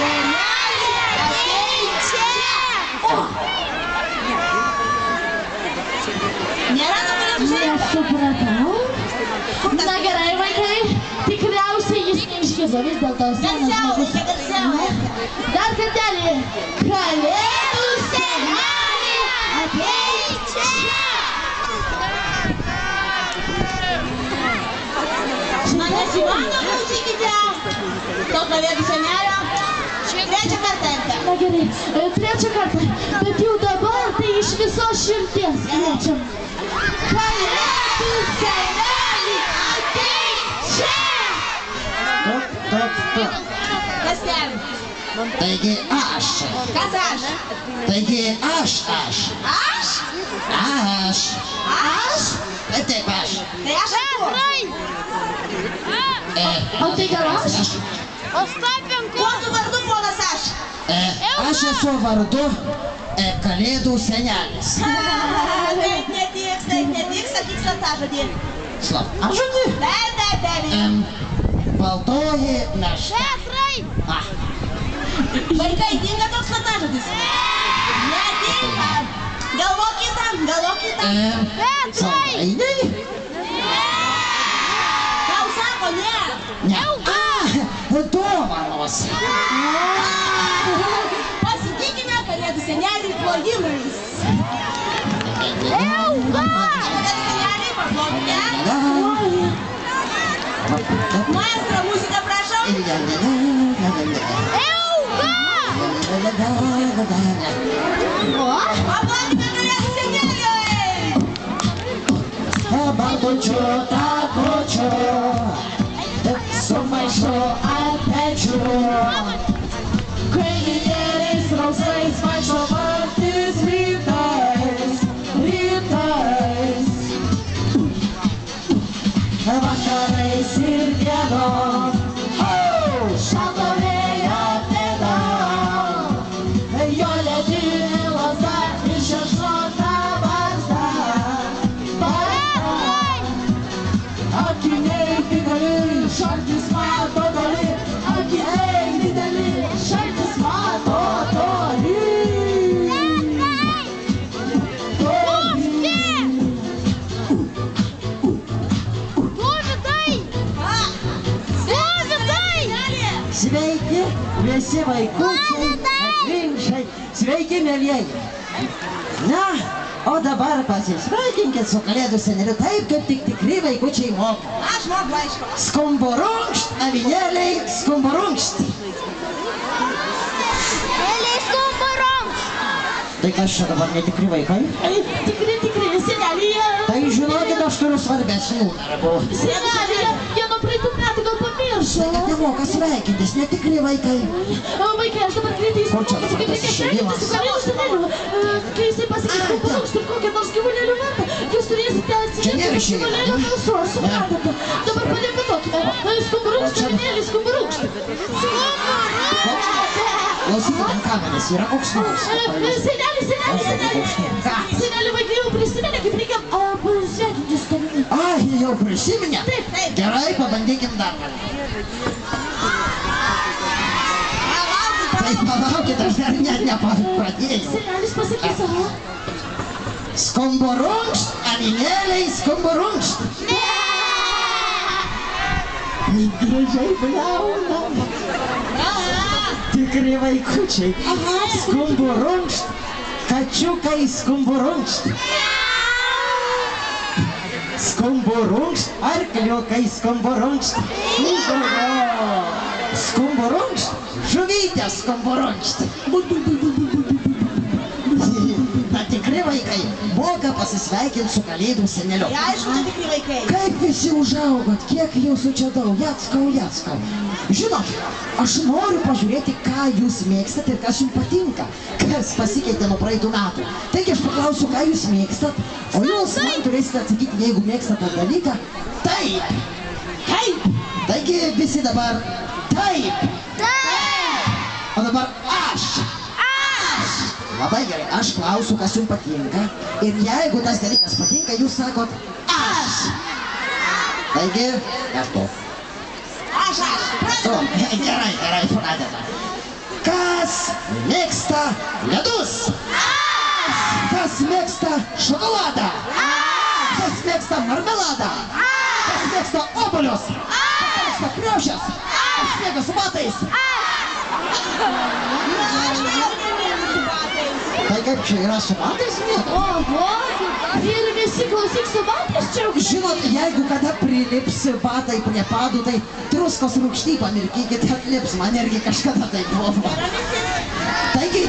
Seneli, ateik čia! Nėra nugalėtų žiūrėti? Nesupratau. Na gerai, vaikai, tikriausiai jis neišgizo, vis dėlto senas žmogus. Dar kartelį. Kalėdų seneli, ateik čia! Nesimano, klausykite! To kalėdų senelio trečią kartą. Na gerai, trečią kartą, bet jau dabar tai iš visos širdies kviečiam. Kalėdų seneli, ateik čia! Top. Kas ten? Taigi aš. Kas aš? Taigi aš. Aš? Aš. Aš? Taip aš. Tai aš tu. O tai gal aš? Kuo tu vardu, ponas aš? Aš esu vardu Kalėdų senelis. Taip netiks, sakyk slaptažodį. Slaptažodį? Taip. Baltoji našta. Vaikai, tinka toks slaptažodis? Netinka. Galvok kitą. Saldainiai? Tau sako, ne. Ne. Dovanos. Pasitikime kalėdų senelį plojimais. Kalėdų senelį, paplokite. Maestro, muziką prašom. Paplokite kalėdų seneliui. Babučiu, takučiu, su maišu ant pečių. Kailiniais rausais vaikšto vartis rytais. Vakarais ir dienom, šalto vėjo pėdom. Jo ledinė lazda iššešota barzda. Akiniai dideli, šaltis mato toli. Akiniai dideli, šaltis mato toli. Sveiki visi vaikučiai, atrinšai, sveiki mielieji. Na, o dabar pasisveikinkit su Kalėdų seneliu taip, kaip tik tikri vaikučiai moka. Aš moku, aišku. Skumburunkšt, avinėliai, skumburunkšt. Tai kas čia dabar netikri vaikai? Tikri, seneli. Tai žinokit, aš turiu svarbesnių darbų. Seneli, jie nuo praeitų metų gal pamiršo. Tai nemoka sveikintis, netikri vaikai. Vaikai, aš dabar greitai Kur čia dabar tas išėjimas? su Kalėdų seneliu. Kai jisai pasakys, kad palaukstum kokią nors gyvulėlių vardą, jūs turėsite Čia nėra atsinešti išėjimo, gyvulėlių ne? balsu, suprantate? Dabar padėkotokime. Skumburukšt, avinėlis, skumburukšt. Klausykit, ant kameras yra koks nors. Seneli. Seneli, vaikai jau prisiminė, kaip reikia pasveikinti su tavimi. Ai, jau prisiminė? Taip. Gerai, pabandykim dar kartą. Tai palaukit, aš dar net nepradėjau. Senelis pasakys savo. Skumburunkšt, avinėliai, skumburunkšt. Gražiai bliauna. Tikri vaikučiai. Skumburunkšt, kačiukai skumburunkšt. Skumburunkšt, arkliukai skumburunkšt. Skumburunkšt, žuvytė skumburunkšt. Na tikri vaikai moka pasisveikinti su Kalėdų seneliu. Tai aišku, čia tikri vaikai. Kaip visi užaugot, kiek jūsų čia daug, jackau. Žinot, aš noriu pažiūrėti, ką jūs mėgstat ir kas jums patinka, kas pasikeitė nuo praeitų metų. Taigi aš paklausiu, ką jūs mėgstat, o jūs man turėsite atsakyti, jeigu mėgstat tą dalyką, taip. Taigi visi dabar taip. O dabar aš. Labai gerai, aš klausiu, kas jums patinka. Ir jeigu tas dalykas patinka, jūs sakot aš. Taigi, kartu. Aš. Gerai, pradedam. Kas mėgsta ledus? Kas mėgsta šokoladą? Kas mėgsta marmeladą? Kas mėgsta obuolius? Kas mėgsta kriaušes? Kas mėgsta su batais? Tai kaip čia yra su batais mėgsta? Oho, ir visi klausyk su batais čia. Žinot, jeigu kada prilips batai prie padų, tai druskos rūgšty pamirkykit, atlips, man irgi kažkada tai buvo. Taigi